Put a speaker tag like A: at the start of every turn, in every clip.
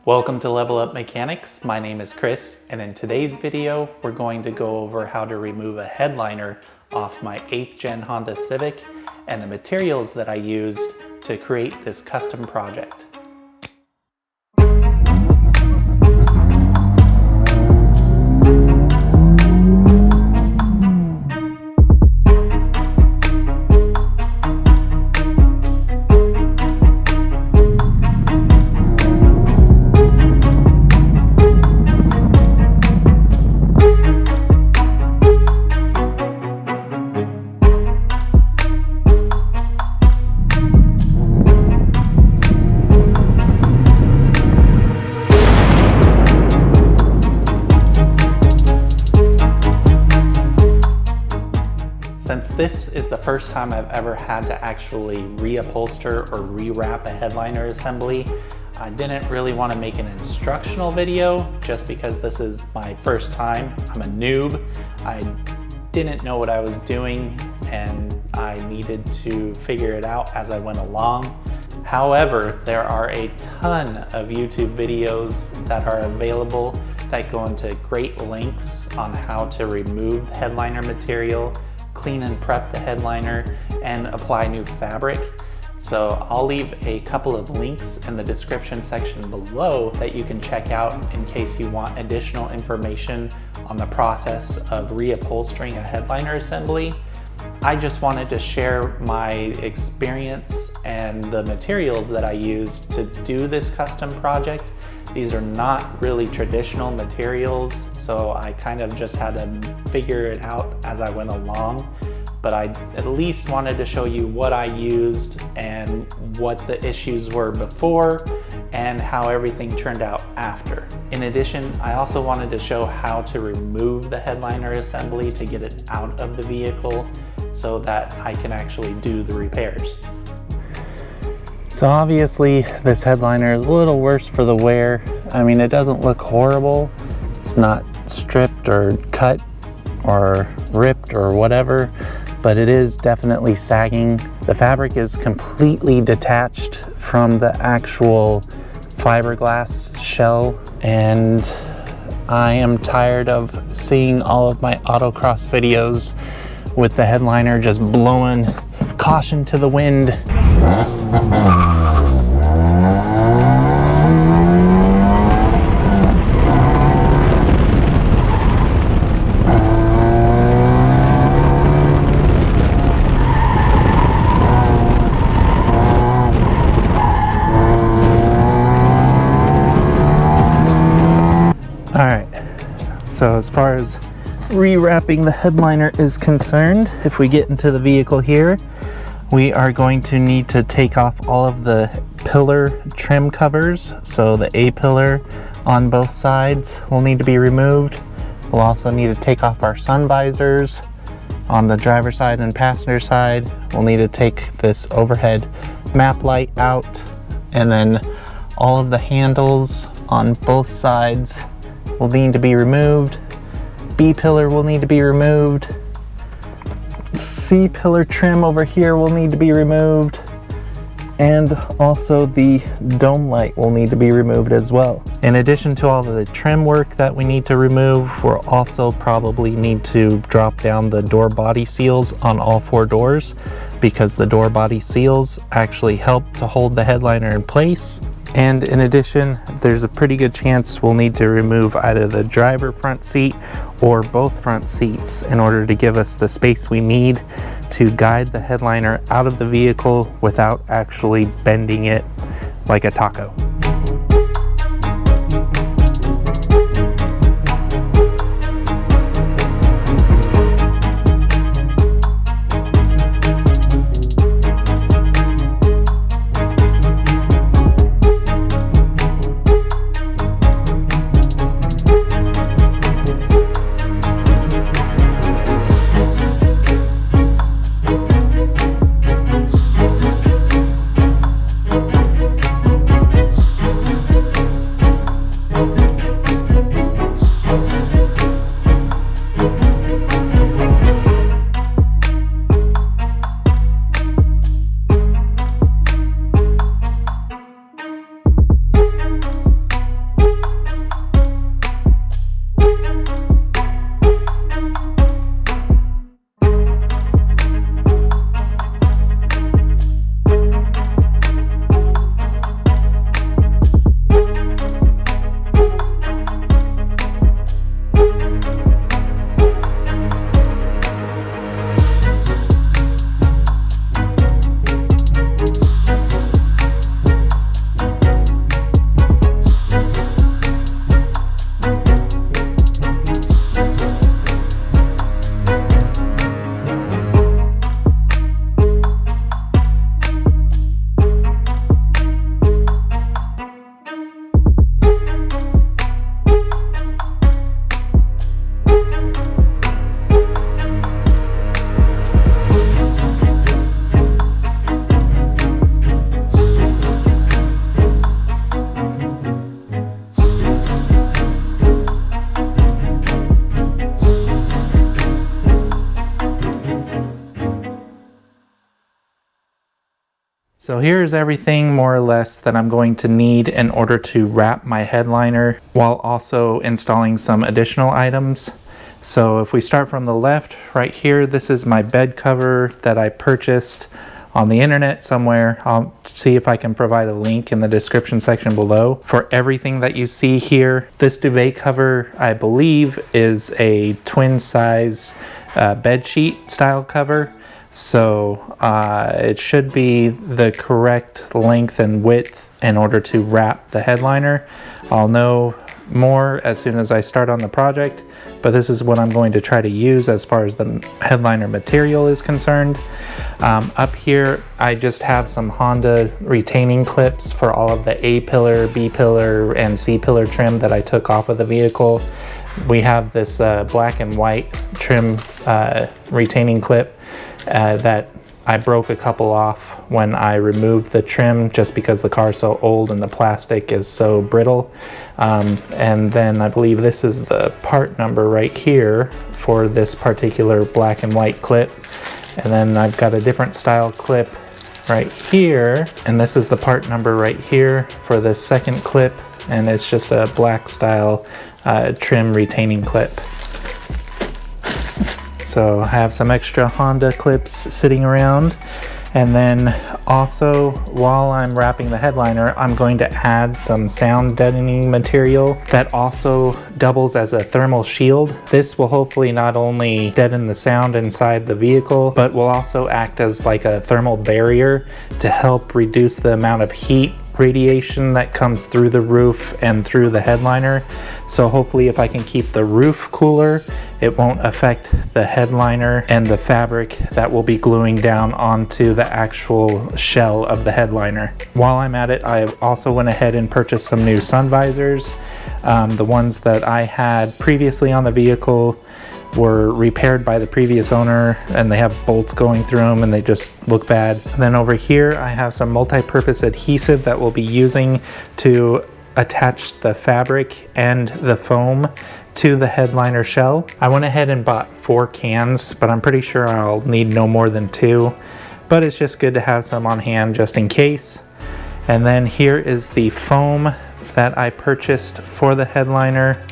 A: Welcome to Level Up Mechanics. My name is Chris, and in today's video, we're going to go over how to remove a headliner off my 8th Gen Honda Civic and the materials that I used to create this custom project. Since this is the first time I've ever had to actually reupholster or rewrap a headliner assembly, I didn't really want to make an instructional video just because this is my first time. I'm a noob. I didn't know what I was doing and I needed to figure it out as I went along. However, there are a ton of YouTube videos that are available that go into great lengths on how to remove headliner material, clean and prep the headliner, and apply new fabric. So I'll leave a couple of links in the description section below that you can check out in case you want additional information on the process of reupholstering a headliner assembly. I just wanted to share my experience and the materials that I used to do this custom project. These are not really traditional materials, so I kind of just had to figure it out as I went along. But I at least wanted to show you what I used and what the issues were before and how everything turned out after. In addition, I also wanted to show how to remove the headliner assembly to get it out of the vehicle so that I can actually do the repairs. So obviously this headliner is a little worse for the wear. I mean, it doesn't look horrible. It's not stripped or cut or ripped or whatever, but it is definitely sagging. The fabric is completely detached from the actual fiberglass shell, and I am tired of seeing all of my autocross videos with the headliner just blowing caution to the wind. Alright, so as far as rewrapping the headliner is concerned, if we get into the vehicle here, we are going to need to take off all of the pillar trim covers. So the A-pillar on both sides will need to be removed. We'll also need to take off our sun visors on the driver's side and passenger side. We'll need to take this overhead map light out, and then all of the handles on both sides will need to be removed. B-pillar will need to be removed. C-pillar trim over here will need to be removed. And also the dome light will need to be removed as well. In addition to all of the trim work that we need to remove, we'll also probably need to drop down the door body seals on all 4 doors, because the door body seals actually help to hold the headliner in place. And in addition, there's a pretty good chance we'll need to remove either the driver front seat or both front seats in order to give us the space we need to guide the headliner out of the vehicle without actually bending it like a taco. So here's everything more or less that I'm going to need in order to wrap my headliner while also installing some additional items. So if we start from the left, right here, this is my bed cover that I purchased on the internet somewhere. I'll see if I can provide a link in the description section below for everything that you see here. This duvet cover, I believe, is a twin size bed sheet style cover. So it should be the correct length and width in order to wrap the headliner. I'll know more as soon as I start on the project, but this is what I'm going to try to use as far as the headliner material is concerned. Up here I just have some Honda retaining clips for all of the A pillar, B pillar, and C pillar trim that I took off of the vehicle. We have this black and white trim retaining clip that I broke a couple off when I removed the trim just because the car is so old and the plastic is so brittle. And then I believe this is the part number right here for this particular black and white clip. And then I've got a different style clip right here, and this is the part number right here for the second clip, and it's just a black style trim retaining clip. So I have some extra Honda clips sitting around. And then also, while I'm wrapping the headliner, I'm going to add some sound deadening material that also doubles as a thermal shield. This will hopefully not only deaden the sound inside the vehicle, but will also act as like a thermal barrier to help reduce the amount of heat radiation that comes through the roof and through the headliner. So hopefully if I can keep the roof cooler, it won't affect the headliner and the fabric that will be gluing down onto the actual shell of the headliner. While I'm at it, I also went ahead and purchased some new sun visors. The ones that I had previously on the vehicle were repaired by the previous owner, and they have bolts going through them and they just look bad. And then over here I have some multi-purpose adhesive that we'll be using to attach the fabric and the foam to the headliner shell. I went ahead and bought 4 cans, but I'm pretty sure I'll need no more than 2, but it's just good to have some on hand just in case. And then here is the foam that I purchased for the headliner.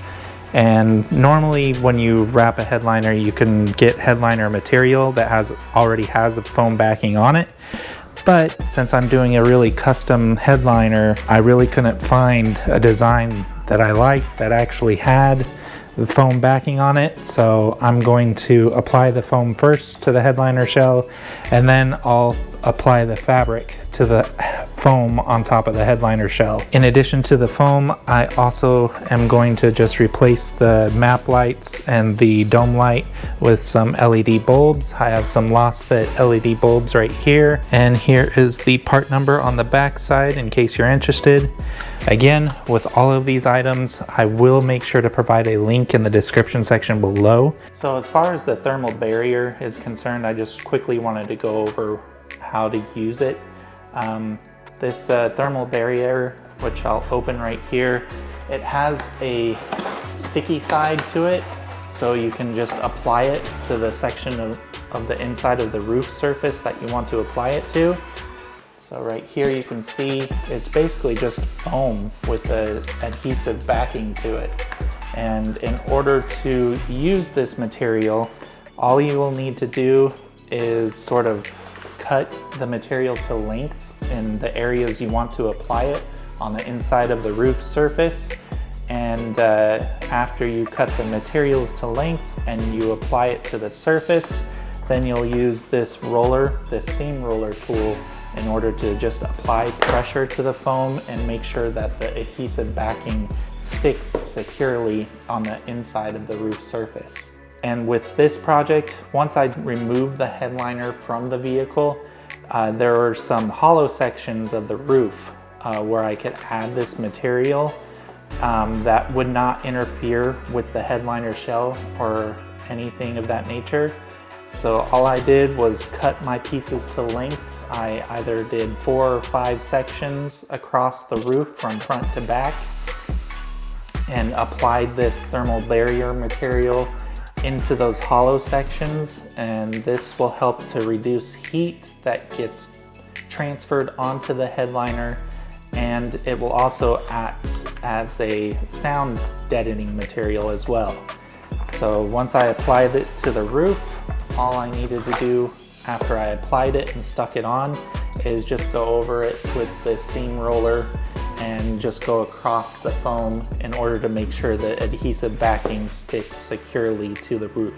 A: And normally when you wrap a headliner, you can get headliner material that already has a foam backing on it. But since I'm doing a really custom headliner, I really couldn't find a design that I liked that actually had the foam backing on it. So I'm going to apply the foam first to the headliner shell, and then I'll apply the fabric to the foam on top of the headliner shell. In addition to the foam, I also am going to just replace the map lights and the dome light with some LED bulbs. I have some Lasfit LED bulbs right here, and here is the part number on the back side in case you're interested. Again, with all of these items, I will make sure to provide a link in the description section below. So as far as the thermal barrier is concerned, I just quickly wanted to go over how to use it. This thermal barrier, which I'll open right here, it has a sticky side to it, so you can just apply it to the section of the inside of the roof surface that you want to apply it to. So right here you can see it's basically just foam with the adhesive backing to it. And in order to use this material, all you will need to do is sort of cut the material to length in the areas you want to apply it on the inside of the roof surface. And after you cut the materials to length and you apply it to the surface, then you'll use this roller, this seam roller tool, in order to just apply pressure to the foam and make sure that the adhesive backing sticks securely on the inside of the roof surface. And with this project, once I removed the headliner from the vehicle, there were some hollow sections of the roof where I could add this material that would not interfere with the headliner shell or anything of that nature. So all I did was cut my pieces to length. I either did 4 or 5 sections across the roof from front to back and applied this thermal barrier material into those hollow sections, and this will help to reduce heat that gets transferred onto the headliner, and it will also act as a sound deadening material as well. So once I applied it to the roof, all I needed to do after I applied it and stuck it on is just go over it with the seam roller and just go across the foam in order to make sure the adhesive backing sticks securely to the roof.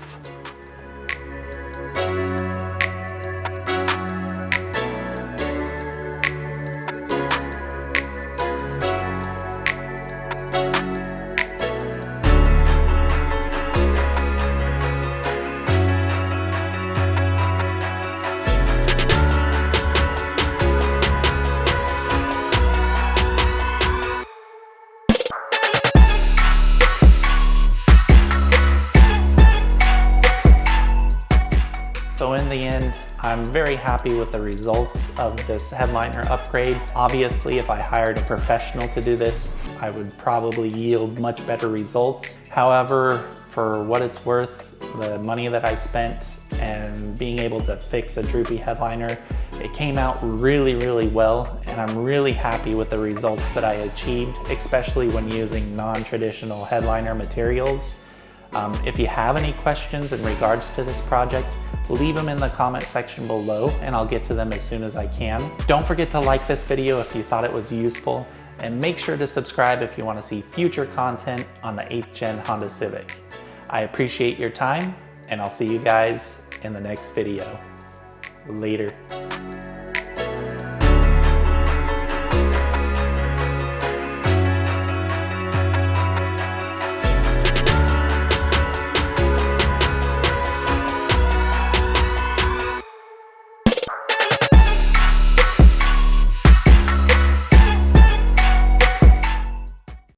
A: So in the end, I'm very happy with the results of this headliner upgrade. Obviously, if I hired a professional to do this, I would probably yield much better results. However, for what it's worth, the money that I spent and being able to fix a droopy headliner, it came out really well, and I'm really happy with the results that I achieved, especially when using non-traditional headliner materials. If you have any questions in regards to this project, leave them in the comment section below and I'll get to them as soon as I can. Don't forget to like this video if you thought it was useful, and make sure to subscribe if you want to see future content on the 8th Gen Honda Civic. I appreciate your time, and I'll see you guys in the next video. Later.